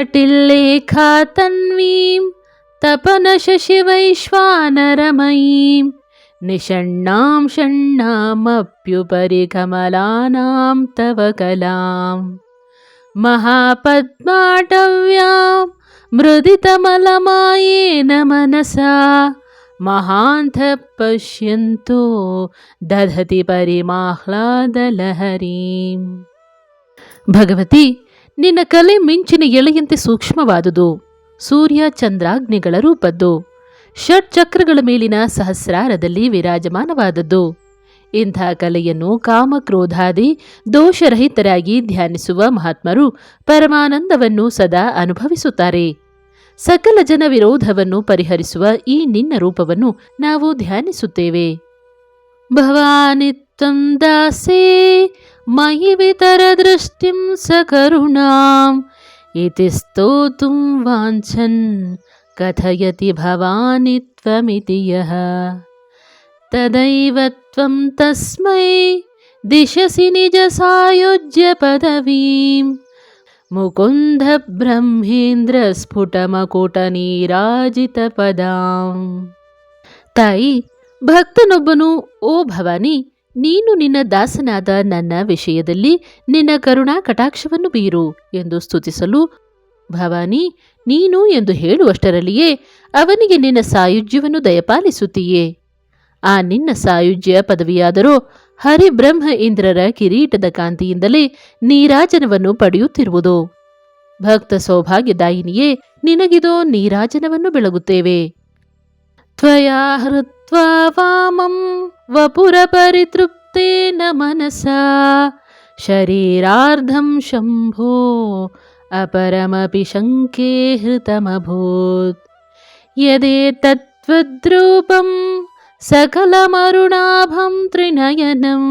जटिल्लेखा तन्वीं तपनशशिवैश्वानरमयीं निषण्णां षण्णामप्युपरि कमलानां तव कलां महापद्माटव्यां मृदितमलमायेन मनसा महान्तः पश्यन्तो दधति ಪರಿಮಾಹ್ಲಾದಲಹರೀಂ. ಭಗವತಿ, ನಿನ್ನ ಕಲೆ ಮಿಂಚಿನ ಎಳೆಯಂತೆ ಸೂಕ್ಷ್ಮವಾದುದು, ಸೂರ್ಯ ಚಂದ್ರಾಗ್ನಿಗಳ ರೂಪದ್ದು, ಷಟ್ಚಕ್ರಗಳ ಮೇಲಿನ ಸಹಸ್ರಾರದಲ್ಲಿ ವಿರಾಜಮಾನವಾದದ್ದು. ಇಂಥ ಕಲೆಯನ್ನು ಕಾಮಕ್ರೋಧಾದಿ ದೋಷರಹಿತರಾಗಿ ಧ್ಯಾನಿಸುವ ಮಹಾತ್ಮರು ಪರಮಾನಂದವನ್ನು ಸದಾ ಅನುಭವಿಸುತ್ತಾರೆ. ಸಕಲ ಜನ ವಿರೋಧವನ್ನು ಪರಿಹರಿಸುವ ಈ ನಿನ್ನ ರೂಪವನ್ನು ನಾವು ಧ್ಯಾನಿಸುತ್ತೇವೆ. ಭವಾನಿತ್ವಂ ದಾಸೇ ಮಯಿ ವಿತರ ದೃಷ್ಟಿಂ ಸಕರುಣಾಂ ಇತಿ ಸ್ತೋತುಂ ವಾಂಛನ್ ಕಥಯತಿ ಭವಾನಿ ತ್ವಮಿತಿ ಯಃ ತದೈವ ತ್ವಂ ತಸ್ಮೈ ದಿಶಸಿ ನಿಜ ಸಾಯುಜ್ಯ ಪದವೀಂ ಮುಕುಂದ ಬ್ರಹ್ಮೇಂದ್ರ ಸ್ಫುಟ ಮಕುಟ ನೀರಾಜಿತ ಪದಾಂ. ತಾಯಿ, ಭಕ್ತನೊಬ್ಬನು, ಓ ಭವಾನಿ, ನೀನು ನಿನ್ನ ದಾಸನಾದ ನನ್ನ ವಿಷಯದಲ್ಲಿ ನಿನ್ನ ಕರುಣಾ ಕಟಾಕ್ಷವನ್ನು ಬೀರು ಎಂದು ಸ್ತುತಿಸಲು, ಭವಾನಿ ನೀನು ಎಂದು ಹೇಳುವಷ್ಟರಲ್ಲಿಯೇ ಅವನಿಗೆ ನಿನ್ನ ಸಾಯುಜ್ಯವನ್ನು ದಯಪಾಲಿಸುತ್ತೀಯೇ. ಆ ನಿನ್ನ ಸಾಯುಜ್ಯ ಪದವಿಯಾದರೂ ಹರಿಬ್ರಹ್ಮ ಇಂದ್ರರ ಕಿರೀಟದ ಕಾಂತಿಯಿಂದಲೇ ನೀರಾಜನವನ್ನು ಪಡೆಯುತ್ತಿರುವುದು. ಭಕ್ತ ಸೌಭಾಗ್ಯದಾಯಿನಿಯೇ, ನಿನಗಿದೋ ನೀರಾಜನವನ್ನು ಬೆಳಗುತ್ತೇವೆ. ತ್ವಯಾ ಹೃತ್ವಾ ವಾಮಂ ವಪುರ ಪರಿತೃಪ್ತೇನ ಮನಸಾ ಶರೀರಾರ್ಧಂ ಶಂಭೋ ಅಪರಮಪಿ ಶಂಕೆ ಹೃತಮಭೂತ್ ಯದೇತತ್ವದ್ರೂಪಂ ಸಕಲಮರುಣಾಭಂ ತ್ರಿನಯನಂ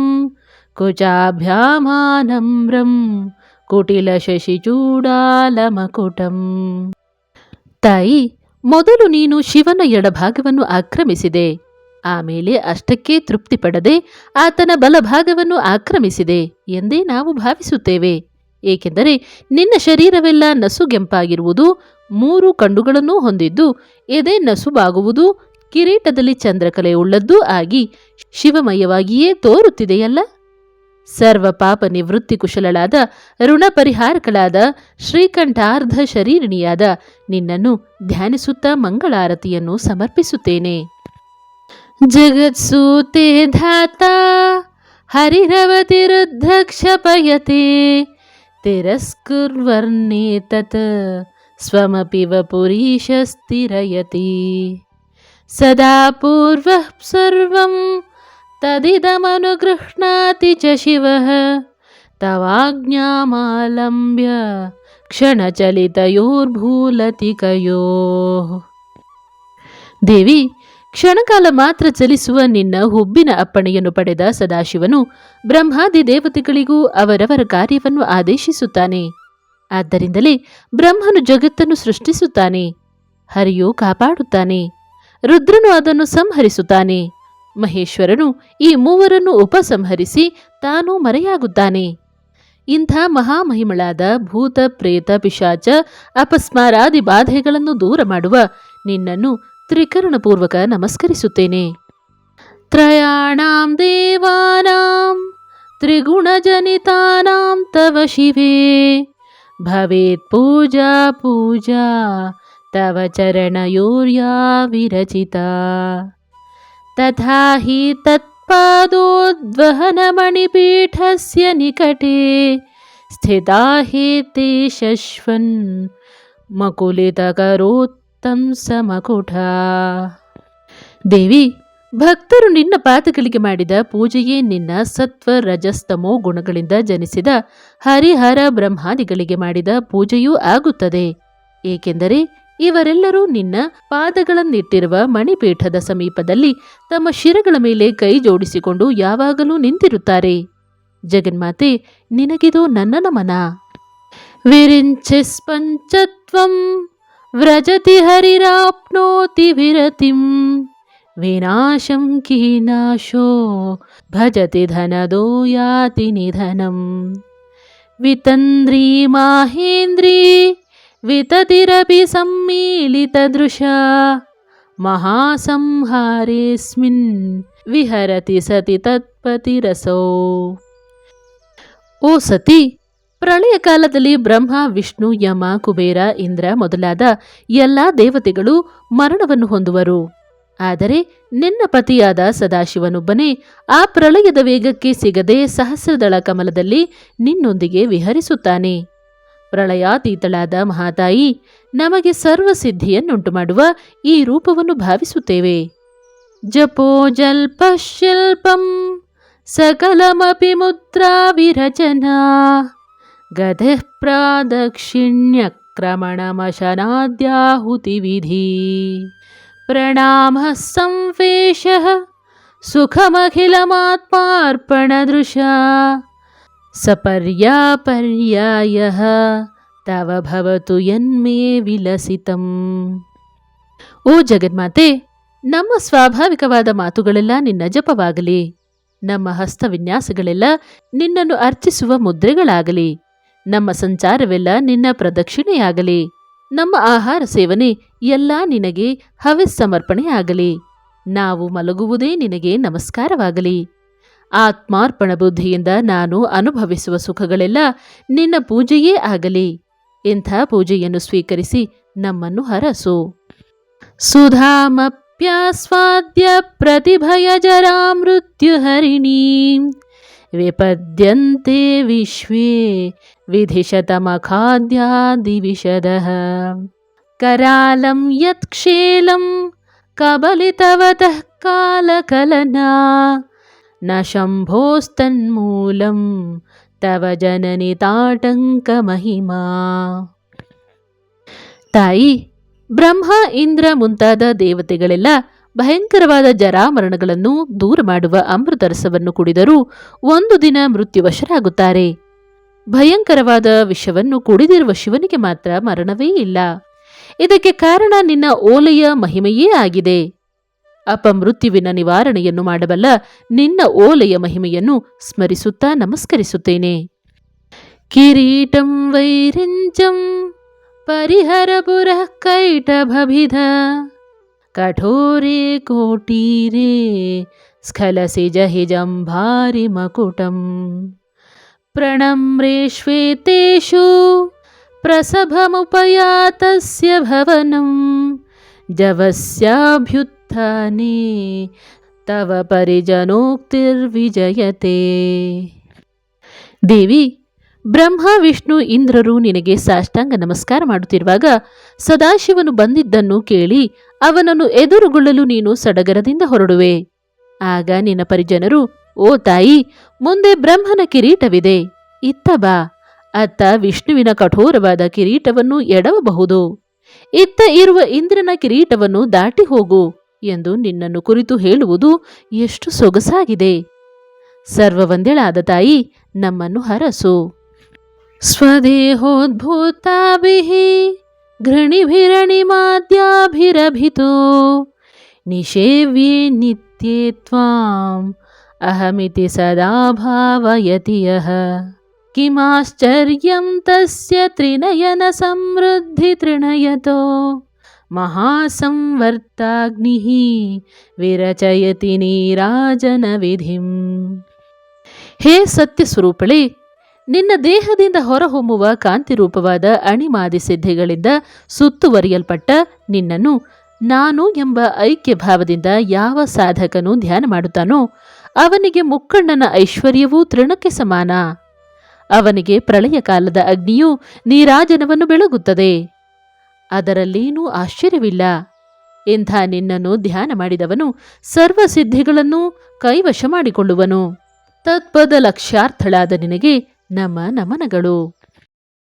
ಕುಚಾಭ್ಯಾಮಾನಮ್ರಂ ಕುಟಿಲ ಶಶಿಚೂಡಾಲಮಕುಟಂ. ತಾಯಿ, ಮೊದಲು ನೀನು ಶಿವನ ಎಡಭಾಗವನ್ನು ಆಕ್ರಮಿಸಿದೆ, ಆಮೇಲೆ ಅಷ್ಟಕ್ಕೆ ತೃಪ್ತಿ ಪಡದೆ ಆತನ ಬಲಭಾಗವನ್ನು ಆಕ್ರಮಿಸಿದೆ ಎಂದೇ ನಾವು ಭಾವಿಸುತ್ತೇವೆ. ಏಕೆಂದರೆ ನಿನ್ನ ಶರೀರವೆಲ್ಲ ನಸುಗೆಂಪಾಗಿರುವುದು, 3 ಕಣ್ಣುಗಳನ್ನೂ ಹೊಂದಿದ್ದು, ಎದೆ ನಸುಬಾಗುವುದು, ಕಿರೀಟದಲ್ಲಿ ಚಂದ್ರಕಲೆ ಉಳ್ಳದ್ದೂ ಆಗಿ ಶಿವಮಯವಾಗಿಯೇ ತೋರುತ್ತಿದೆಯಲ್ಲ. ಸರ್ವ ಪಾಪ ನಿವೃತ್ತಿ ಕುಶಲಳಾದ ಋಣ ಪರಿಹಾರಕಳಾದ ಶ್ರೀಕಂಠಾರ್ಧ ಶರೀರಿಣಿಯಾದ ನಿನ್ನನ್ನು ಧ್ಯಾನಿಸುತ್ತಾ ಮಂಗಳಾರತಿಯನ್ನು ಸಮರ್ಪಿಸುತ್ತೇನೆ. ಜಗತ್ಸೂತೆ ಧಾತಾ ಹರಿರವತಿರುದ್ಧಕ್ಷಪಯತೆ ತಿರಸ್ಕುರ್ವರ್ನೇತತ್ ಸ್ವಮಪಿ ವಪುರೀಶ ಸ್ಥಿರಯತಿ ಸದಾ ಪೂರ್ವಃ ಸರ್ವಂ ತದಿದಮನುಗೃಹ್ಣಾತಿ ಚ ಶಿವಃ ತವಾಜ್ಞಾಮಾಲಂಬ್ಯ ಕ್ಷಣಚಲಿತಯೋರ್ಭೂಲತಿಕಯೋಃ. ದೇವಿ, ಕ್ಷಣಕಾಲ ಮಾತ್ರ ಚಲಿಸುವ ನಿನ್ನ ಹುಬ್ಬಿನ ಅಪ್ಪಣೆಯನ್ನು ಪಡೆದ ಸದಾಶಿವನು ಬ್ರಹ್ಮಾದಿ ದೇವತೆಗಳಿಗೂ ಅವರವರ ಕಾರ್ಯವನ್ನು ಆದೇಶಿಸುತ್ತಾನೆ. ಆದ್ದರಿಂದಲೇ ಬ್ರಹ್ಮನು ಜಗತ್ತನ್ನು ಸೃಷ್ಟಿಸುತ್ತಾನೆ, ಹರಿಯು ಕಾಪಾಡುತ್ತಾನೆ, ರುದ್ರನು ಅದನ್ನು ಸಂಹರಿಸುತ್ತಾನೆ, ಮಹೇಶ್ವರನು ಈ ಮೂವರನ್ನು ಉಪಸಂಹರಿಸಿ ತಾನು ಮರೆಯಾಗುತ್ತಾನೆ. ಇಂಥ ಮಹಾಮಹಿಮಳಾದ ಭೂತ ಪ್ರೇತ ಪಿಶಾಚ ಅಪಸ್ಮಾರಾದಿ ಬಾಧೆಗಳನ್ನು ದೂರ ಮಾಡುವ ನಿನ್ನನ್ನು ತ್ರಿಕರಣಪೂರ್ವಕ ನಮಸ್ಕರಿಸುತ್ತೇನೆ. ತ್ರಯಾಣಾಂ ದೇವಾನಾಂ ತ್ರಿಗುಣಜನಿತಾನಾಂ ತವ ಶಿವೇ ಭವೇತ್ ಪೂಜಾ ಪೂಜಾ ತವ ಚರಣಯೋರ್ಯಾ ವಿರಚಿತಾ ತಥಾ ಹಿ ತತ್ಪಾದೋದ್ವಹನಮಣಿಪೀಠಸ್ಯ ನಿಕಟೇ ಸ್ಥಿತಾ ಹಿ ತೇ ಶಶ್ವನ್ ಮಕುಲಿತಕರೋತ್ತಂ ಸಮಕುಟ. ದೇವಿ, ಭಕ್ತರು ನಿನ್ನ ಪಾದಗಳಿಗೆ ಮಾಡಿದ ಪೂಜೆಯೇ ನಿನ್ನ ಸತ್ವ ರಜಸ್ತಮೋ ಗುಣಗಳಿಂದ ಜನಿಸಿದ ಹರಿಹರ ಬ್ರಹ್ಮಾದಿಗಳಿಗೆ ಮಾಡಿದ ಪೂಜೆಯೂ ಆಗುತ್ತದೆ. ಏಕೆಂದರೆ ಇವರೆಲ್ಲರೂ ನಿನ್ನ ಪಾದಗಳನ್ನಿಟ್ಟಿರುವ ಮಣಿಪೀಠದ ಸಮೀಪದಲ್ಲಿ ತಮ್ಮ ಶಿರಗಳ ಮೇಲೆ ಕೈ ಜೋಡಿಸಿಕೊಂಡು ಯಾವಾಗಲೂ ನಿಂತಿರುತ್ತಾರೆ. ಜಗನ್ಮಾತೆ, ನಿನಗಿದು ನನ್ನ ನಮನ. ವಿರಿಂಚಿಸ್ ಪಂಚತ್ವಂ ವ್ರಜತಿ ಹರಿರಾಪ್ನೋತಿ ವಿರತಿಂ ವಿನಾಶಂ ಕೀನಾಶೋ ಭಜತಿ ಧನದೋ ಯಾತಿ ನಿಧನಂ ವಿತಂದ್ರೀ ಮಾಹೇಂದ್ರೀ ವಿತತಿರಪಿ ಸಮ್ಮಿಲಿತದೃಶಾ ಮಹಾಸಂಹಾರೇಸ್ಮಿನ್ ವಿಹರತಿ ಸತಿ ತತ್ಪತಿರಸೋ. ಓ ಸತಿ, ಪ್ರಳಯ ಕಾಲದಲ್ಲಿ ಬ್ರಹ್ಮ, ವಿಷ್ಣು, ಯಮ, ಕುಬೇರ, ಇಂದ್ರ ಮೊದಲಾದ ಎಲ್ಲಾ ದೇವತೆಗಳು ಮರಣವನ್ನು ಹೊಂದುವರು. ಆದರೆ ನಿನ್ನ ಪತಿಯಾದ ಸದಾಶಿವನೊಬ್ಬನೇ ಆ ಪ್ರಳಯದ ವೇಗಕ್ಕೆ ಸಿಗದೆ ಸಹಸ್ರದಳ ಕಮಲದಲ್ಲಿ ನಿನ್ನೊಂದಿಗೆ ವಿಹರಿಸುತ್ತಾನೆ. ಪ್ರಳಯಾತೀತಳಾದ ಮಹಾತಾಯಿ, ನಮಗೆ ಸರ್ವಸಿದ್ಧಿಯನ್ನುಂಟು ಮಾಡುವ ಈ ರೂಪವನ್ನು ಭಾವಿಸುತ್ತೇವೆ. ಜಪೋ ಜಲ್ಪಶಿಲ್ಪಂ ಸಕಲಮಪಿ ಮುದ್ರಾ ವಿರಚನಾ ಗದೆ ಪ್ರಾದಕ್ಷಿಣ್ಯ ಕ್ರಮಣಮಶನಾದ್ಯಾಹುತಿ ವಿಧಿ ಪ್ರಣಾಮ ಸಂವೇಶ ಸುಖಮಖಿಲಮಾತ್ಮಾರ್ಪಣದೃಶಾ ಸಪರ್ಯಾಪರ್ಯಾಯಃ ತವ ಭವತು ಯನ್ಮೇ ವಿಲಸಿತಂ. ಓ ಜಗನ್ಮಾತೆ, ನಮ್ಮ ಸ್ವಾಭಾವಿಕವಾದ ಮಾತುಗಳೆಲ್ಲ ನಿನ್ನ ಜಪವಾಗಲಿ, ನಮ್ಮ ಹಸ್ತವಿನ್ಯಾಸಗಳೆಲ್ಲ ನಿನ್ನನ್ನು ಅರ್ಚಿಸುವ ಮುದ್ರೆಗಳಾಗಲಿ, ನಮ್ಮ ಸಂಚಾರವೆಲ್ಲ ನಿನ್ನ ಪ್ರದಕ್ಷಿಣೆಯಾಗಲಿ, ನಮ್ಮ ಆಹಾರ ಸೇವನೆ ಎಲ್ಲ ನಿನಗೆ ಹವಿಸ್ಸಮರ್ಪಣೆಯಾಗಲಿ, ನಾವು ಮಲಗುವುದೇ ನಿನಗೆ ನಮಸ್ಕಾರವಾಗಲಿ. ಆತ್ಮಾರ್ಪಣ ಬುದ್ಧಿಯಿಂದ ನಾನು ಅನುಭವಿಸುವ ಸುಖಗಳೆಲ್ಲ ನಿನ್ನ ಪೂಜೆಯೇ ಆಗಲಿ. ಇಂಥ ಪೂಜೆಯನ್ನು ಸ್ವೀಕರಿಸಿ ನಮ್ಮನ್ನು ಹರಸು. ಸುಧಾಮಪ್ಯಾಸ್ವಾದ್ಯ ಪ್ರತಿಭಯ ಜರಾ ಮೃತ್ಯುಹರಿಣೀಂ ವಿಪದ್ಯಂತೆ ವಿಶ್ವೇ ವಿಧಿಶತಮಖಾದ್ಯಾದಿವಿಶದಃ ಕರಾಲಂ ಯತ್ಕ್ಷೇಲಂ ಕಬಲಿತವತಃ ಕಾಲಕಲನಾ ನ ಶಂಭೋಸ್ತನ್ಮೂಲಂ ತವ ಜನನಿ ತಾಟಂಕ ಮಹಿಮಾ. ತಾಯಿ, ಬ್ರಹ್ಮ, ಇಂದ್ರ ಮುಂತಾದ ದೇವತೆಗಳೆಲ್ಲ ಭಯಂಕರವಾದ ಜರಾಮರಣಗಳನ್ನು ದೂರ ಮಾಡುವ ಅಮೃತರಸವನ್ನು ಕುಡಿದರೂ ಒಂದು ದಿನ ಮೃತ್ಯುವಶರಾಗುತ್ತಾರೆ. ಭಯಂಕರವಾದ ವಿಷವನ್ನು ಕುಡಿದಿರುವ ಶಿವನಿಗೆ ಮಾತ್ರ ಮರಣವೇ ಇಲ್ಲ. ಇದಕ್ಕೆ ಕಾರಣ ನಿನ್ನ ಓಲೆಯ ಮಹಿಮೆಯೇ ಆಗಿದೆ. ಅಪಮೃತ್ಯುವಿನ ನಿವಾರಣೆಯನ್ನು ಮಾಡಬಲ್ಲ ನಿನ್ನ ಓಲೆಯ ಮಹಿಮೆಯನ್ನು ಸ್ಮರಿಸುತ್ತಾ ನಮಸ್ಕರಿಸುತ್ತೇನೆ. ಕಿರೀಟಂ ವೈರಿಂಚಂ ಪರಿಹರ ಪುರಃ ಕೈಟಭಭಿಧ ಕಠೋರೆ ಕೋಟೀರೆ ಸ್ಖಲಸಿ ಜಹಿಜಂಭಾರಿ ಮಕುಟಂ ಪ್ರಣಮ್ರೇಷ್ವೇತೇಷು ಪ್ರಸಭಮುಪಯಾತಸ್ಯ ಭವನಂ ಜವಸ್ಯಾಭ್ಯುತ್ಥಾನೆ ತವ ಪರಿಜನೋಕ್ತಿರ್ವಿಜಯತೆ. ದೇವಿ, ಬ್ರಹ್ಮ, ವಿಷ್ಣು, ಇಂದ್ರರು ನಿನಗೆ ಸಾಷ್ಟಾಂಗ ನಮಸ್ಕಾರ ಮಾಡುತ್ತಿರುವಾಗ ಸದಾಶಿವನು ಬಂದಿದ್ದನ್ನು ಕೇಳಿ ಅವನನ್ನು ಎದುರುಗೊಳ್ಳಲು ನೀನು ಸಡಗರದಿಂದ ಹೊರಡುವೆ. ಆಗ ನಿನ್ನ ಪರಿಜನರು, ಓ ತಾಯಿ, ಮುಂದೆ ಬ್ರಹ್ಮನ ಕಿರೀಟವಿದೆ, ಇತ್ತ ಬಾ, ಅತ್ತ ವಿಷ್ಣುವಿನ ಕಠೋರವಾದ ಕಿರೀಟವನ್ನು ಎಡವಬಹುದು, ಇತ್ತ ಇರುವ ಇಂದ್ರನ ಕಿರೀಟವನ್ನು ದಾಟಿ ಹೋಗು ಎಂದು ನಿನ್ನನ್ನು ಕುರಿತು ಹೇಳುವುದು ಎಷ್ಟು ಸೊಗಸಾಗಿದೆ. ಸರ್ವವಂದ್ಯಳಾದ ತಾಯಿ, ನಮ್ಮನ್ನು ಹರಸು. ಸ್ವದೇಹೋದ್ಭೂತಾಭಿಃ ಘೃಣಿಭಿರಣಿಮಾದ್ಯಾಭಿರಭಿತೋ ನಿಷೇವ್ಯೇ ನಿತ್ಯೇ ತ್ವಾಂ ಅಹಮಿತಿ ಸದಾ ಭಾವಯತಿ ಯಃ ಕಿಮಾಶ್ಚರ್ಯಂ ತಸ್ಯ ತ್ರಿನಯನ ಸಮೃದ್ಧಿ ತೃಣಯತೋ ಮಹಾಸಂವರ್ತಾಗ್ನಿಃ ವಿರಚಯತಿ ನೀರಾಜನ ವಿಧಿಂ. ಹೇ ಸತ್ಯ ಸ್ವರೂಪಳೇ, ನಿನ್ನ ದೇಹದಿಂದ ಹೊರಹೊಮ್ಮುವ ಕಾಂತಿರೂಪವಾದ ಅಣಿಮಾದಿ ಸಿದ್ಧಿಗಳಿಂದ ಸುತ್ತುವರಿಯಲ್ಪಟ್ಟ ನಿನ್ನನ್ನು ನಾನು ಎಂಬ ಐಕ್ಯ ಭಾವದಿಂದ ಯಾವ ಸಾಧಕನು ಧ್ಯಾನ ಮಾಡುತ್ತಾನೋ ಅವನಿಗೆ ಮುಕ್ಕಣ್ಣನ ಐಶ್ವರ್ಯವೂ ತೃಣಕ್ಕೆ ಸಮಾನ. ಅವನಿಗೆ ಪ್ರಳಯ ಕಾಲದ ಅಗ್ನಿಯು ನೀರಾಜನವನ್ನು ಬೆಳಗುತ್ತದೆ. ಅದರಲ್ಲೇನೂ ಆಶ್ಚರ್ಯವಿಲ್ಲ. ಇಂಥ ನಿನ್ನನ್ನು ಧ್ಯಾನ ಮಾಡಿದವನು ಸರ್ವಸಿದ್ಧಿಗಳನ್ನು ಕೈವಶ ಮಾಡಿಕೊಳ್ಳುವನು. ತತ್ಪದ ಲಕ್ಷ್ಯಾರ್ಥಳಾದ ನಿನಗೆ ನಮ್ಮ ನಮನಗಳು.